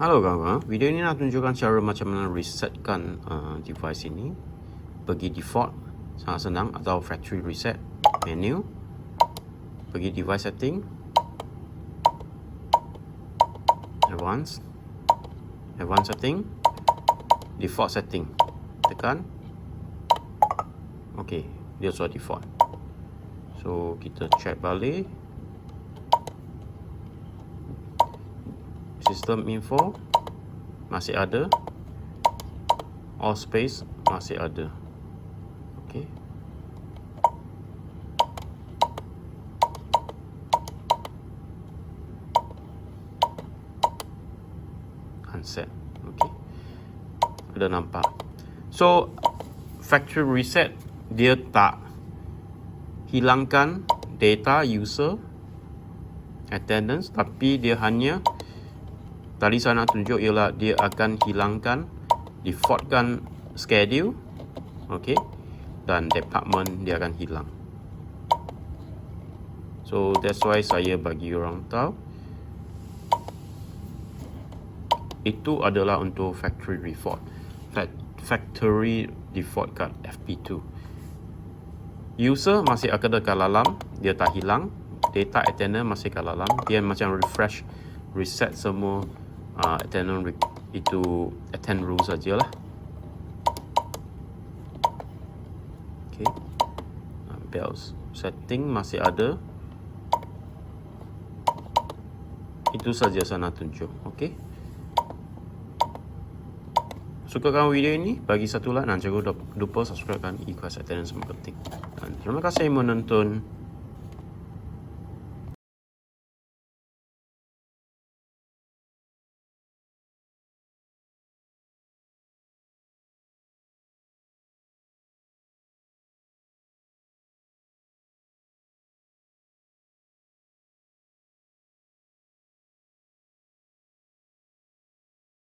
Halo kawan, video ini nak tunjukkan cara macam mana resetkan device ini. Pergi default, sangat senang, atau factory reset, menu, pergi device setting, advanced setting, default setting, tekan, ok, dia sudah default. So kita check balik sistem info, masih ada, all space masih ada. Okey, unset. Okey, ada nampak. So factory reset dia tak hilangkan data user attendance, tapi dia hanya, tadi saya nak tunjuk ialah dia akan hilangkan, defaultkan schedule, okey, dan department dia akan hilang. So that's why saya bagi orang tahu itu adalah untuk factory default, factory default kat FP-2. User masih ada kat dalam, dia tak hilang. Data attendant masih kat dalam, dia macam refresh, reset semua attendant itu attend rule sajalah. Okay, bells setting masih ada. Itu saja saya nak tunjuk. Okay, sukakan video ini, bagi satu like dan jangan lupa subscribe kan Equest attendance marketing. Dan terima kasih menonton.